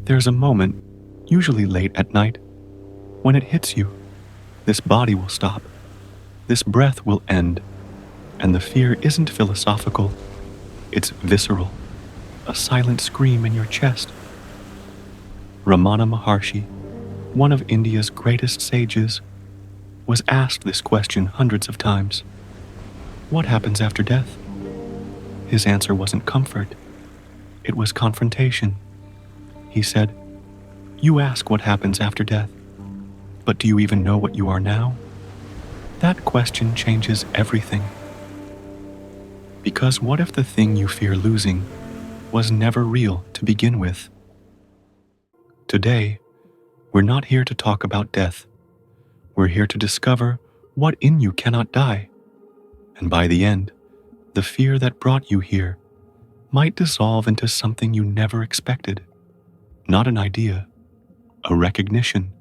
There's a moment, usually late at night, when it hits you. This body will stop. This breath will end. And the fear isn't philosophical. It's visceral. A silent scream in your chest. Ramana Maharshi, one of India's greatest sages, was asked this question hundreds of times. What happens after death? His answer wasn't comfort. It was confrontation. He said, "You ask what happens after death, but do you even know what you are now?" That question changes everything. Because what if the thing you fear losing was never real to begin with? Today, we're not here to talk about death. We're here to discover what in you cannot die. And by the end, the fear that brought you here might dissolve into something you never expected. Not an idea, a recognition.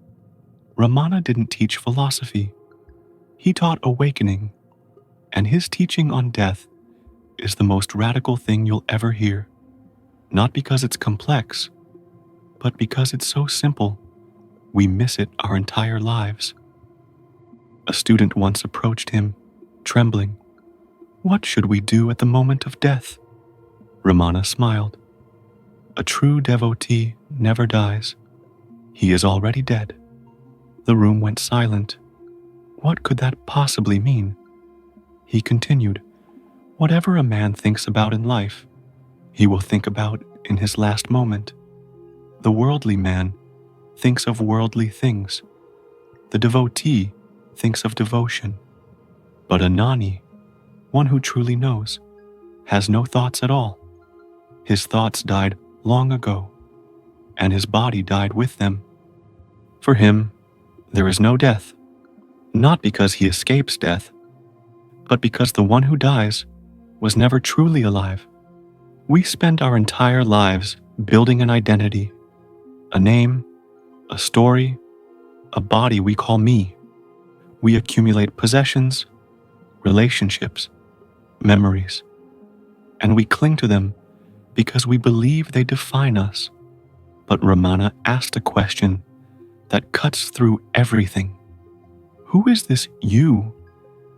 Ramana didn't teach philosophy. He taught awakening, and his teaching on death is the most radical thing you'll ever hear. Not because it's complex, but because it's so simple, we miss it our entire lives. A student once approached him, trembling. "What should we do at the moment of death?" Ramana smiled. "A true devotee never dies. He is already dead." The room went silent. What could that possibly mean? He continued, "Whatever a man thinks about in life, he will think about in his last moment. The worldly man thinks of worldly things. The devotee thinks of devotion. But a Gnani, one who truly knows, has no thoughts at all. His thoughts died long ago, and his body died with them. For him, there is no death, not because he escapes death, but because the one who dies was never truly alive. We spend our entire lives building an identity, a name, a story, a body we call me. We accumulate possessions, relationships, memories, and we cling to them because we believe they define us. But Ramana asked a question that cuts through everything. Who is this you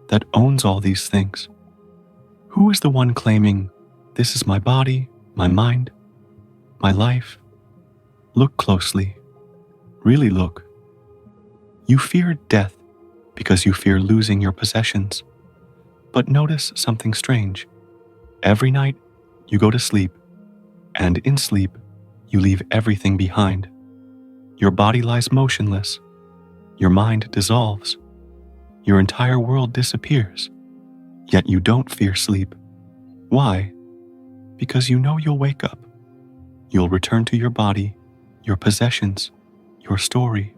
that owns all these things? Who is the one claiming, "This is my body, my mind, my life"? Look closely. Really look. You fear death because you fear losing your possessions. But notice something strange. Every night, you go to sleep, and in sleep, you leave everything behind. Your body lies motionless. Your mind dissolves. Your entire world disappears. Yet you don't fear sleep. Why? Because you know you'll wake up. You'll return to your body, your possessions, your story.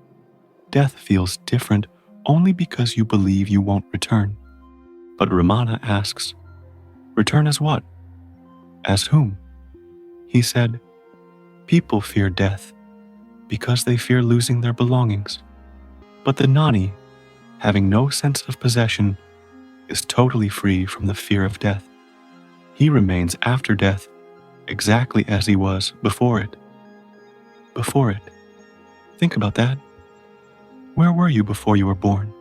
Death feels different only because you believe you won't return. But Ramana asks, return as what? As whom? He said, people fear death because they fear losing their belongings. But the Gnani, having no sense of possession, is totally free from the fear of death. He remains after death exactly as he was before it. Before it. Think about that. Where were you before you were born?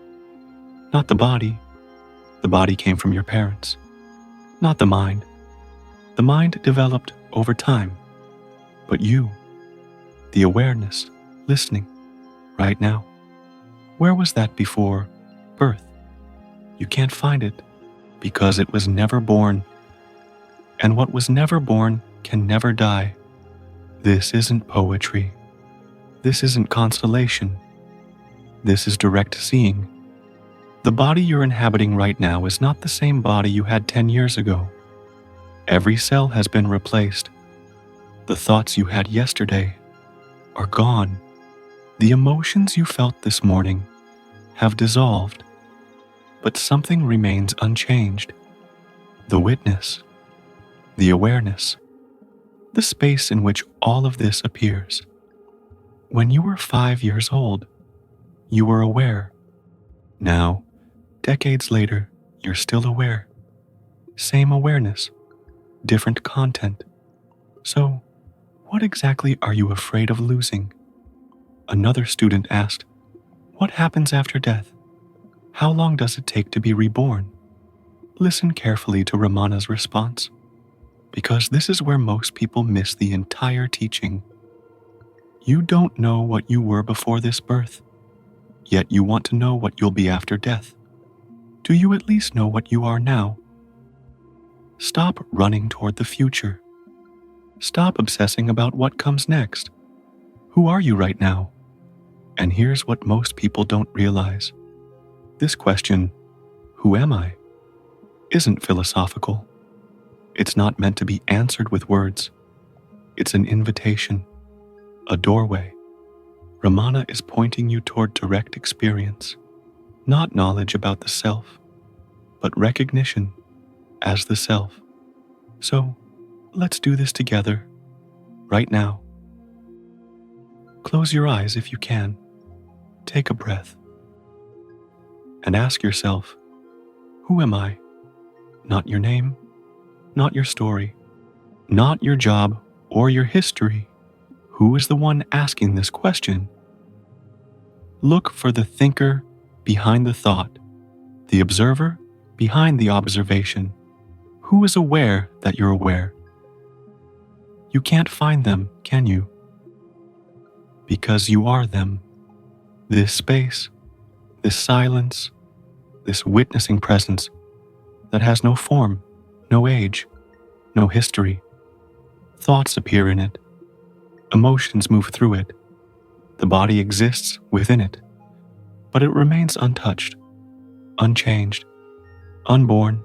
Not the body. The body came from your parents. Not the mind. The mind developed over time. But you, the awareness, listening, right now. Where was that before birth? You can't find it because it was never born. And what was never born can never die. This isn't poetry. This isn't consolation. This is direct seeing. The body you're inhabiting right now is not the same body you had 10 years ago. Every cell has been replaced. The thoughts you had yesterday are gone. The emotions you felt this morning have dissolved. But something remains unchanged. The witness, the awareness, the space in which all of this appears. When you were 5 years old, you were aware. Now, decades later, you're still aware. Same awareness, different content. So, What exactly are you afraid of losing? Another student asked, what happens after death? How long does it take to be reborn? Listen carefully to Ramana's response, because this is where most people miss the entire teaching. You don't know what you were before this birth, yet you want to know what you'll be after death. Do you at least know what you are now? Stop running toward the future. Stop obsessing about what comes next. Who are you right now? And here's what most people don't realize. This question, who am I, isn't philosophical. It's not meant to be answered with words. It's an invitation, a doorway. Ramana is pointing you toward direct experience, not knowledge about the self, but recognition as the self. So, let's do this together, right now. Close your eyes if you can. Take a breath. And ask yourself, who am I? Not your name, not your story, not your job or your history. Who is the one asking this question? Look for the thinker behind the thought, the observer behind the observation. Who is aware that you're aware? You can't find them, can you? Because you are them. This space, this silence, this witnessing presence that has no form, no age, no history. Thoughts appear in it. Emotions move through it. The body exists within it, but it remains untouched, unchanged, unborn.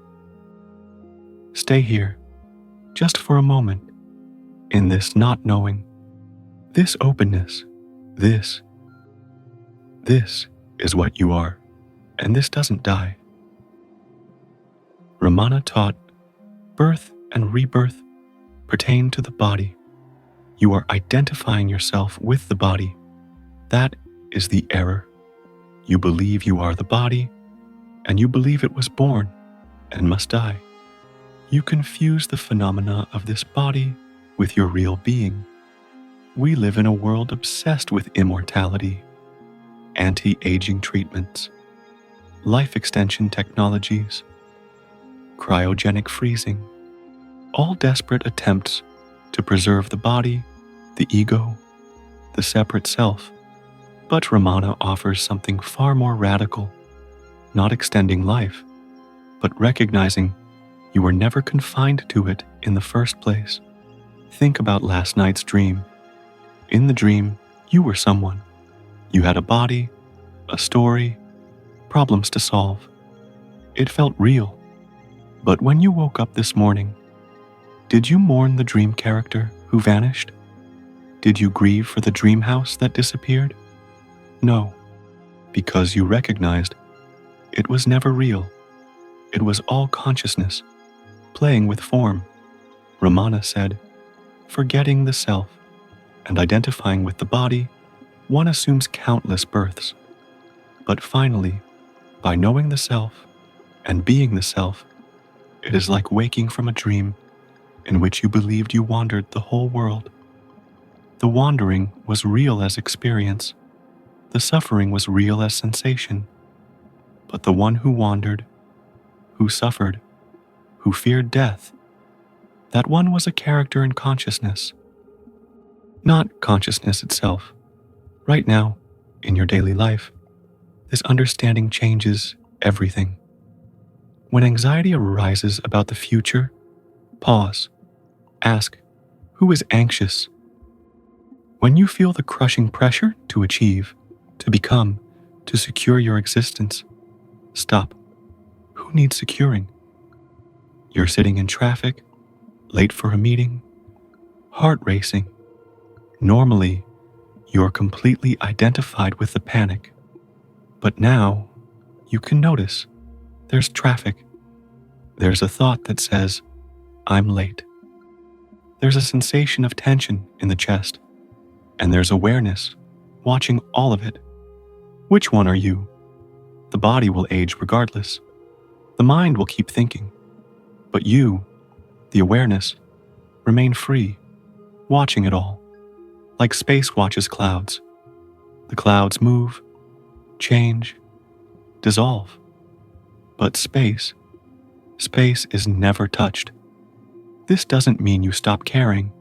Stay here, just for a moment, in this not knowing, this openness, this is what you are, and this doesn't die. Ramana taught birth and rebirth pertain to the body. You are identifying yourself with the body. That is the error. You believe you are the body, and you believe it was born and must die. You confuse the phenomena of this body with your real being. We live in a world obsessed with immortality, anti-aging treatments, life extension technologies, cryogenic freezing, all desperate attempts to preserve the body, the ego, the separate self. But Ramana offers something far more radical, not extending life, but recognizing you were never confined to it in the first place. Think about last night's dream. In the dream, you were someone. You had a body, a story, problems to solve. It felt real. But when you woke up this morning, did you mourn the dream character who vanished? Did you grieve for the dream house that disappeared? No, because you recognized it was never real. It was all consciousness, playing with form. Ramana said, forgetting the self and identifying with the body, one assumes countless births. But finally, by knowing the self and being the self, it is like waking from a dream in which you believed you wandered the whole world. The wandering was real as experience. The suffering was real as sensation. But the one who wandered, who suffered, who feared death, that one was a character in consciousness, not consciousness itself. Right now, in your daily life, this understanding changes everything. When anxiety arises about the future, pause. Ask, who is anxious? When you feel the crushing pressure to achieve, to become, to secure your existence, stop. Who needs securing? You're sitting in traffic, late for a meeting, heart racing. Normally, you're completely identified with the panic. But now, you can notice there's traffic. There's a thought that says, I'm late. There's a sensation of tension in the chest, and there's awareness, watching all of it. Which one are you? The body will age regardless. The mind will keep thinking. But you, the awareness, remain free, watching it all. like space watches clouds. The clouds move, change, dissolve. But space is never touched. This doesn't mean you stop caring.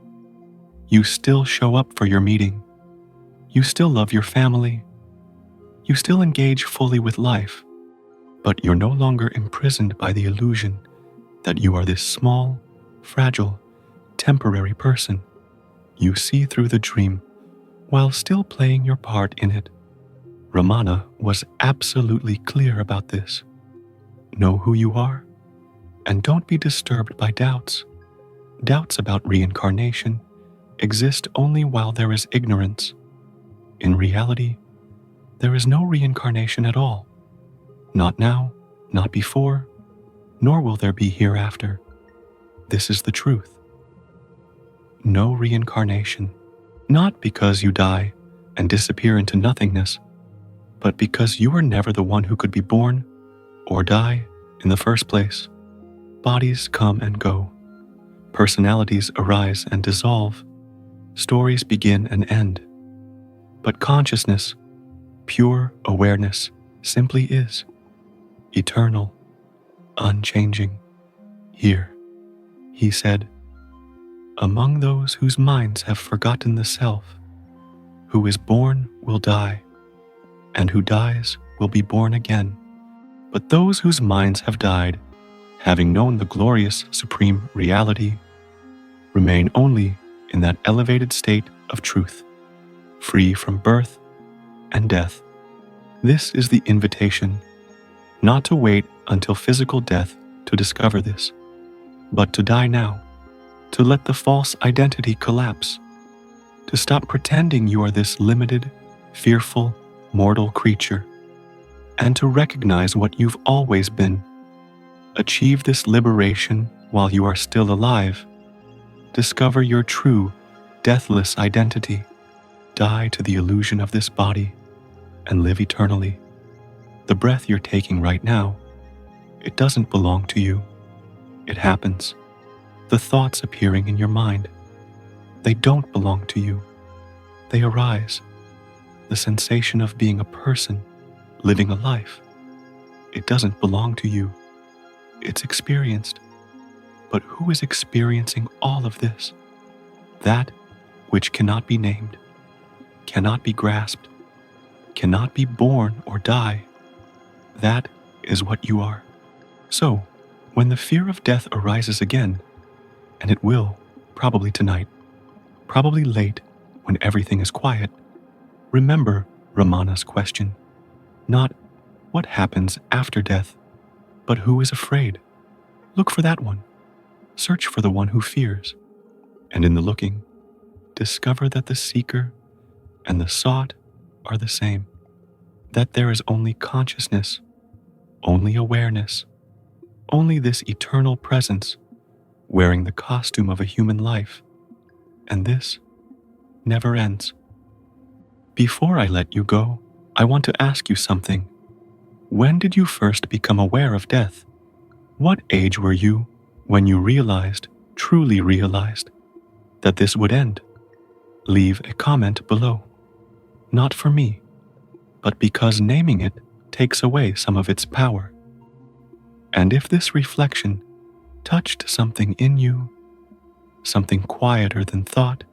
You still show up for your meeting. You still love your family. You still engage fully with life. But you're no longer imprisoned by the illusion that you are this small, fragile, temporary person. You see through the dream while still playing your part in it. Ramana was absolutely clear about this. Know who you are, and don't be disturbed by doubts. Doubts about reincarnation exist only while there is ignorance. In reality, there is no reincarnation at all. Not now, not before, nor will there be hereafter. This is the truth. No reincarnation, not because you die and disappear into nothingness, but because you were never the one who could be born or die in the first place. Bodies come and go. Personalities arise and dissolve. Stories begin and end. But consciousness, pure awareness, simply is. Eternal, unchanging. Here, he said, among those whose minds have forgotten the self, who is born will die, and who dies will be born again. But those whose minds have died, having known the glorious supreme reality, remain only in that elevated state of truth, free from birth and death. This is the invitation, not to wait until physical death to discover this, but to die now, to let the false identity collapse, to stop pretending you are this limited, fearful, mortal creature, and to recognize what you've always been. Achieve this liberation while you are still alive. Discover your true, deathless identity. Die to the illusion of this body and live eternally. The breath you're taking right now, it doesn't belong to you. It happens. The thoughts appearing in your mind, they don't belong to you. They arise. The sensation of being a person, living a life, it doesn't belong to you. It's experienced. But who is experiencing all of this? That which cannot be named, cannot be grasped, cannot be born or die. That is what you are. So, when the fear of death arises again, and it will, probably tonight, probably late when everything is quiet, remember Ramana's question. Not what happens after death, but who is afraid. Look for that one. Search for the one who fears. And in the looking, discover that the seeker and the sought are the same. That there is only consciousness, only awareness, only this eternal presence wearing the costume of a human life. And this never ends. Before I let you go, I want to ask you something. When did you first become aware of death? What age were you when you realized, truly realized, that this would end? Leave a comment below. Not for me, but because naming it takes away some of its power. And if this reflection touched something in you, something quieter than thought,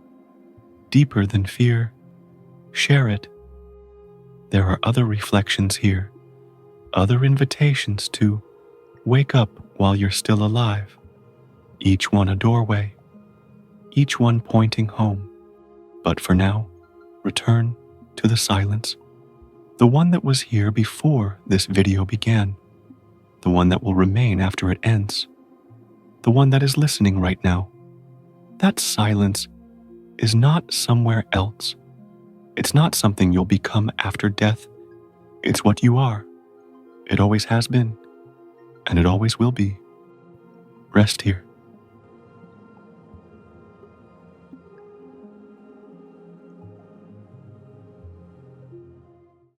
deeper than fear, share it. There are other reflections here, other invitations to wake up while you're still alive, each one a doorway, each one pointing home. But for now, return to the silence, the one that was here before this video began, the one that will remain after it ends, the one that is listening right now. That silence is not somewhere else. It's not something you'll become after death. It's what you are. It always has been, and it always will be. Rest here.